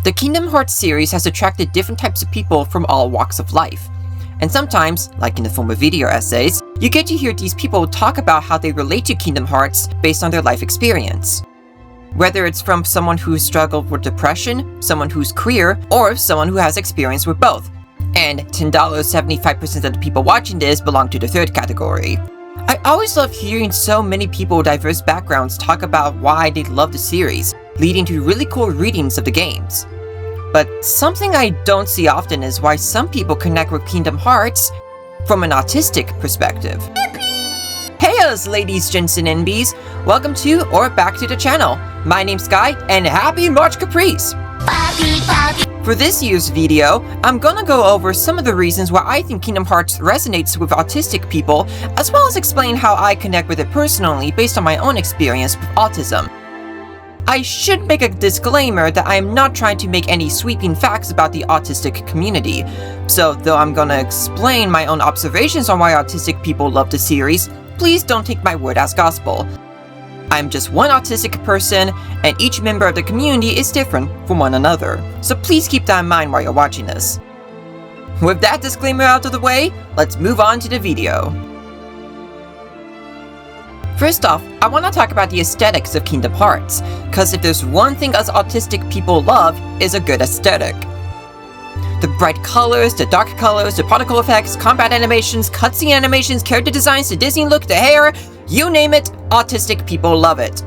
The Kingdom Hearts series has attracted different types of people from all walks of life. And sometimes, like in the form of video essays, you get to hear these people talk about how they relate to Kingdom Hearts based on their life experience. Whether it's from someone who's struggled with depression, someone who's queer, or someone who has experience with both. And $10.75% of the people watching this belong to the third category. I always love hearing so many people with diverse backgrounds talk about why they love the series, leading to really cool readings of the games. But something I don't see often is why some people connect with Kingdom Hearts from an autistic perspective. Hey-os, ladies, gents, and NBs! Welcome to or back to the channel. My name's Sky, and happy March Caprice! For this year's video, I'm gonna go over some of the reasons why I think Kingdom Hearts resonates with autistic people, as well as explain how I connect with it personally based on my own experience with autism. I should make a disclaimer that I am not trying to make any sweeping facts about the autistic community, so though I'm gonna explain my own observations on why autistic people love the series, please don't take my word as gospel. I'm just one autistic person, and each member of the community is different from one another, so please keep that in mind while you're watching this. With that disclaimer out of the way, let's move on to the video. First off, I want to talk about the aesthetics of Kingdom Hearts, cause if there's one thing us autistic people love, is a good aesthetic. The bright colors, the dark colors, the particle effects, combat animations, cutscene animations, character designs, the Disney look, the hair, you name it, autistic people love it.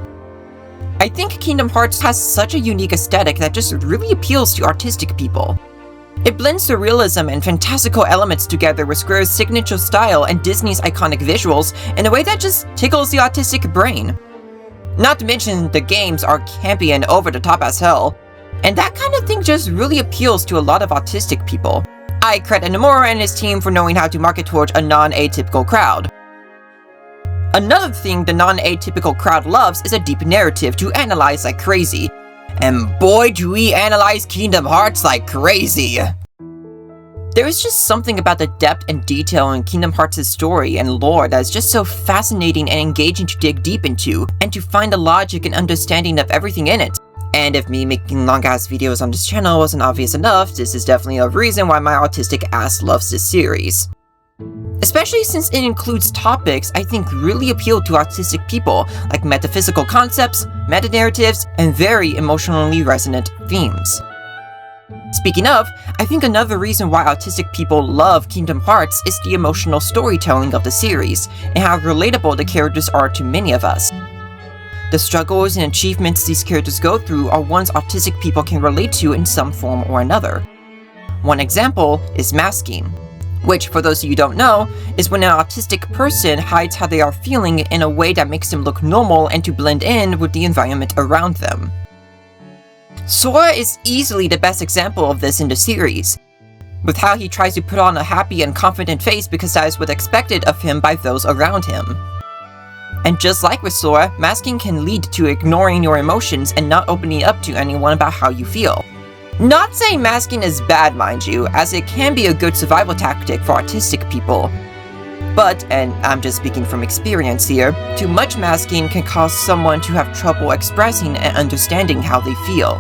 I think Kingdom Hearts has such a unique aesthetic that just really appeals to artistic people. It blends the realism and fantastical elements together with Square's signature style and Disney's iconic visuals in a way that just tickles the autistic brain. Not to mention, the games are campy and over the top as hell, and that kind of thing just really appeals to a lot of autistic people. I credit Nomura and his team for knowing how to market towards a non-atypical crowd. Another thing the non-atypical crowd loves is a deep narrative to analyze like crazy. And boy do we analyze Kingdom Hearts like crazy! There is just something about the depth and detail in Kingdom Hearts' story and lore that is just so fascinating and engaging to dig deep into, and to find the logic and understanding of everything in it. And if me making long-ass videos on this channel wasn't obvious enough, this is definitely a reason why my autistic ass loves this series. Especially since it includes topics I think really appeal to autistic people, like metaphysical concepts, meta-narratives, and very emotionally resonant themes. Speaking of, I think another reason why autistic people love Kingdom Hearts is the emotional storytelling of the series, and how relatable the characters are to many of us. The struggles and achievements these characters go through are ones autistic people can relate to in some form or another. One example is masking, which, for those of you who don't know, is when an autistic person hides how they are feeling in a way that makes them look normal and to blend in with the environment around them. Sora is easily the best example of this in the series, with how he tries to put on a happy and confident face because that is what's expected of him by those around him. And just like with Sora, masking can lead to ignoring your emotions and not opening up to anyone about how you feel. Not saying masking is bad, mind you, as it can be a good survival tactic for autistic people. But, and I'm just speaking from experience here, too much masking can cause someone to have trouble expressing and understanding how they feel.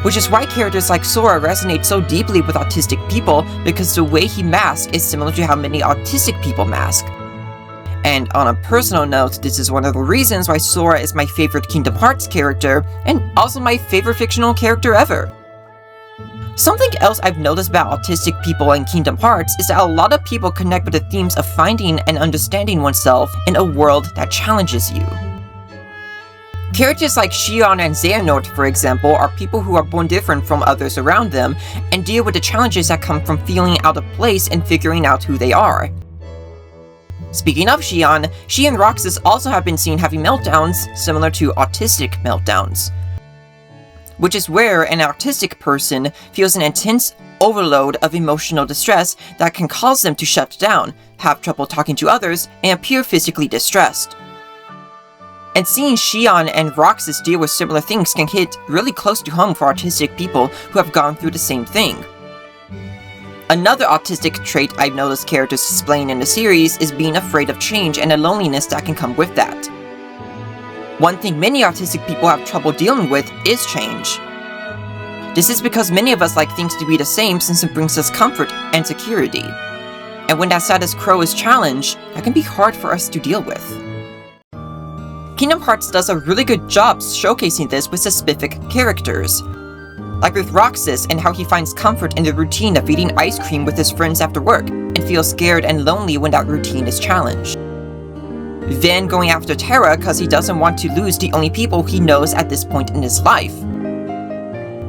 Which is why characters like Sora resonate so deeply with autistic people, because the way he masks is similar to how many autistic people mask. And on a personal note, this is one of the reasons why Sora is my favorite Kingdom Hearts character, and also my favorite fictional character ever. Something else I've noticed about autistic people in Kingdom Hearts is that a lot of people connect with the themes of finding and understanding oneself in a world that challenges you. Characters like Xion and Xehanort, for example, are people who are born different from others around them, and deal with the challenges that come from feeling out of place and figuring out who they are. Speaking of Xion, she and Roxas also have been seen having meltdowns similar to autistic meltdowns, which is where an autistic person feels an intense overload of emotional distress that can cause them to shut down, have trouble talking to others, and appear physically distressed. And seeing Xion and Roxas deal with similar things can hit really close to home for autistic people who have gone through the same thing. Another autistic trait I've noticed characters displaying in the series is being afraid of change and the loneliness that can come with that. One thing many autistic people have trouble dealing with is change. This is because many of us like things to be the same since it brings us comfort and security. And when that status quo is challenged, that can be hard for us to deal with. Kingdom Hearts does a really good job showcasing this with specific characters. Like with Roxas and how he finds comfort in the routine of eating ice cream with his friends after work, and feels scared and lonely when that routine is challenged. Van going after Terra because he doesn't want to lose the only people he knows at this point in his life.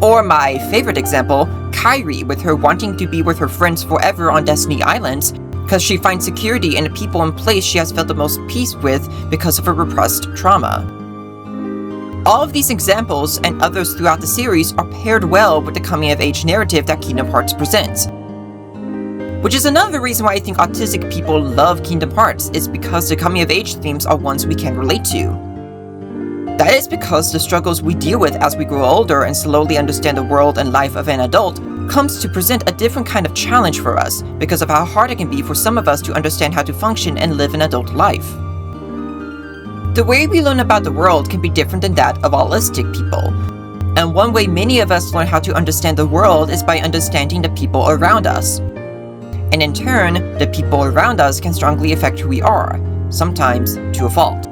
Or my favorite example, Kairi with her wanting to be with her friends forever on Destiny Islands, because she finds security in the people and place she has felt the most peace with because of her repressed trauma. All of these examples and others throughout the series are paired well with the coming-of-age narrative that Kingdom Hearts presents. Which is another reason why I think autistic people love Kingdom Hearts, is because the coming-of-age themes are ones we can relate to. That is because the struggles we deal with as we grow older and slowly understand the world and life of an adult comes to present a different kind of challenge for us because of how hard it can be for some of us to understand how to function and live an adult life. The way we learn about the world can be different than that of autistic people. And one way many of us learn how to understand the world is by understanding the people around us. And in turn, the people around us can strongly affect who we are, sometimes to a fault.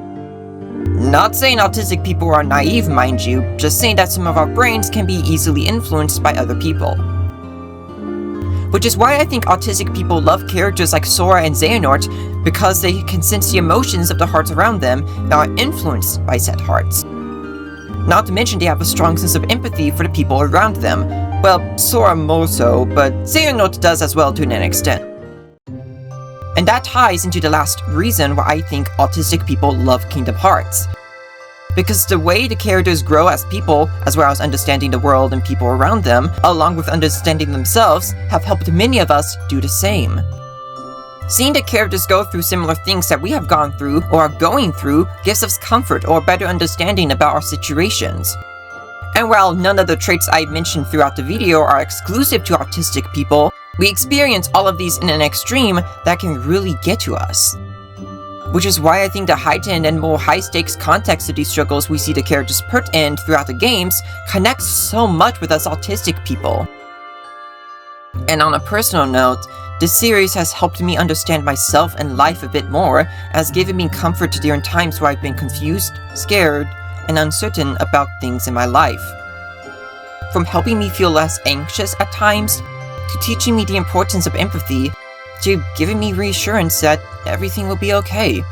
Not saying autistic people are naive, mind you, just saying that some of our brains can be easily influenced by other people. Which is why I think autistic people love characters like Sora and Xehanort, because they can sense the emotions of the hearts around them and are influenced by said hearts. Not to mention they have a strong sense of empathy for the people around them. Well, Sora more so, but Xehanort does as well to an extent. And that ties into the last reason why I think autistic people love Kingdom Hearts. Because the way the characters grow as people, as well as understanding the world and people around them, along with understanding themselves, have helped many of us do the same. Seeing the characters go through similar things that we have gone through or are going through gives us comfort or better understanding about our situations. And while none of the traits I mentioned throughout the video are exclusive to autistic people, we experience all of these in an extreme that can really get to us. Which is why I think the heightened and more high-stakes context of these struggles we see the characters put in throughout the games connects so much with us autistic people. And on a personal note, this series has helped me understand myself and life a bit more, as given me comfort during times where I've been confused, scared, and uncertain about things in my life. From helping me feel less anxious at times, to teaching me the importance of empathy, to giving me reassurance that everything will be okay.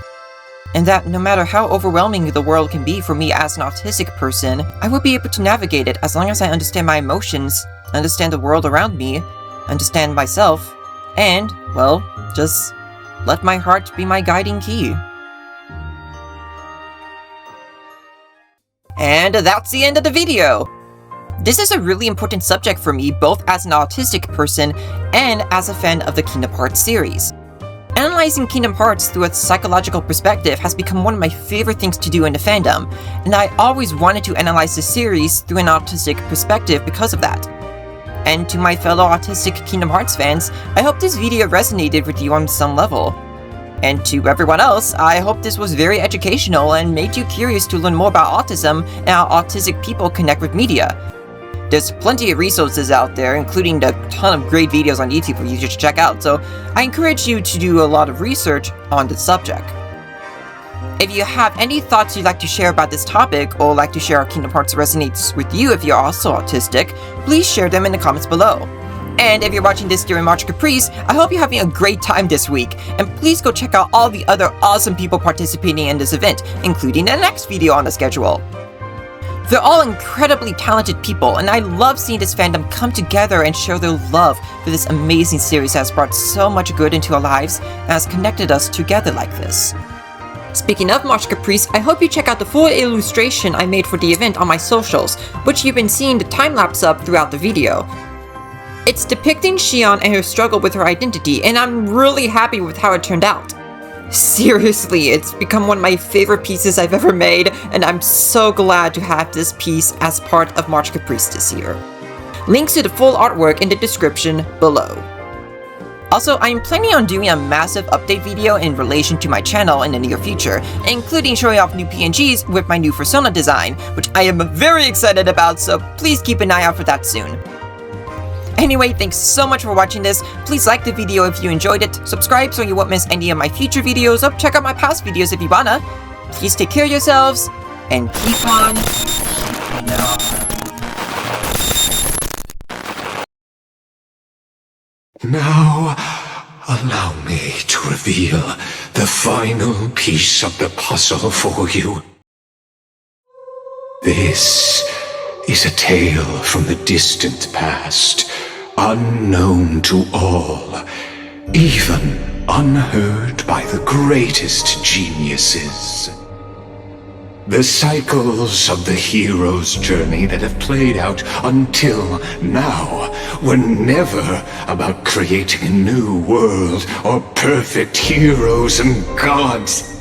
And that no matter how overwhelming the world can be for me as an autistic person, I will be able to navigate it as long as I understand my emotions, understand the world around me, understand myself, and, well, just let my heart be my guiding key. And that's the end of the video! This is a really important subject for me, both as an autistic person and as a fan of the Kingdom Hearts series. Analyzing Kingdom Hearts through a psychological perspective has become one of my favorite things to do in the fandom, and I always wanted to analyze the series through an autistic perspective because of that. And to my fellow autistic Kingdom Hearts fans, I hope this video resonated with you on some level. And to everyone else, I hope this was very educational and made you curious to learn more about autism and how autistic people connect with media. There's plenty of resources out there, including a ton of great videos on YouTube for you to check out, so I encourage you to do a lot of research on the subject. If you have any thoughts you'd like to share about this topic, or like to share how Kingdom Hearts resonates with you if you're also autistic, please share them in the comments below. And if you're watching this during March Caprice, I hope you're having a great time this week, and please go check out all the other awesome people participating in this event, including the next video on the schedule. They're all incredibly talented people, and I love seeing this fandom come together and share their love for this amazing series that has brought so much good into our lives and has connected us together like this. Speaking of March Caprice, I hope you check out the full illustration I made for the event on my socials, which you've been seeing the time-lapse of throughout the video. It's depicting Xion and her struggle with her identity, and I'm really happy with how it turned out. Seriously, it's become one of my favorite pieces I've ever made, and I'm so glad to have this piece as part of March Caprice this year. Links to the full artwork in the description below. Also, I am planning on doing a massive update video in relation to my channel in the near future, including showing off new PNGs with my new persona design, which I am very excited about, so please keep an eye out for that soon. Anyway, thanks so much for watching this. Please like the video if you enjoyed it, subscribe so you won't miss any of my future videos, or check out my past videos if you wanna. Please take care of yourselves, and keep on keeping on. Now, allow me to reveal the final piece of the puzzle for you. This is a tale from the distant past, unknown to all, even unheard by the greatest geniuses. The cycles of the hero's journey that have played out until now were never about creating a new world or perfect heroes and gods.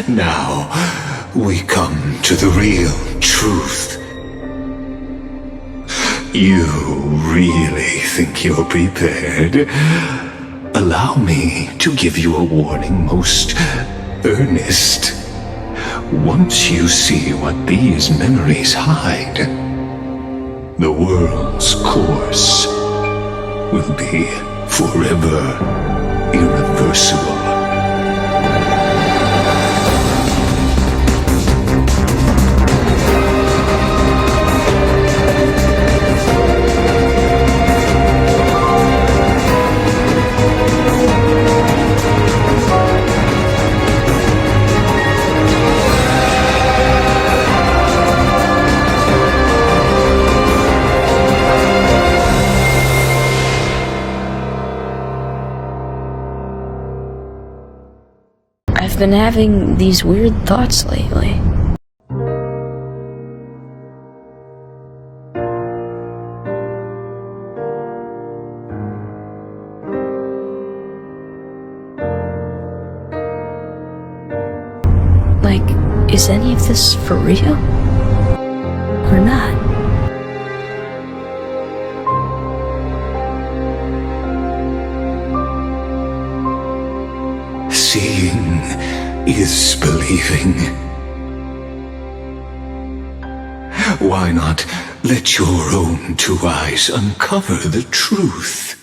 Now, we come to the real truth. You really think you're prepared? Allow me to give you a warning, most earnest. Once you see what these memories hide, the world's course will be forever irreversible. I've been having these weird thoughts lately. Like, is any of this for real? Or not? Seeing is believing. Why not let your own two eyes uncover the truth?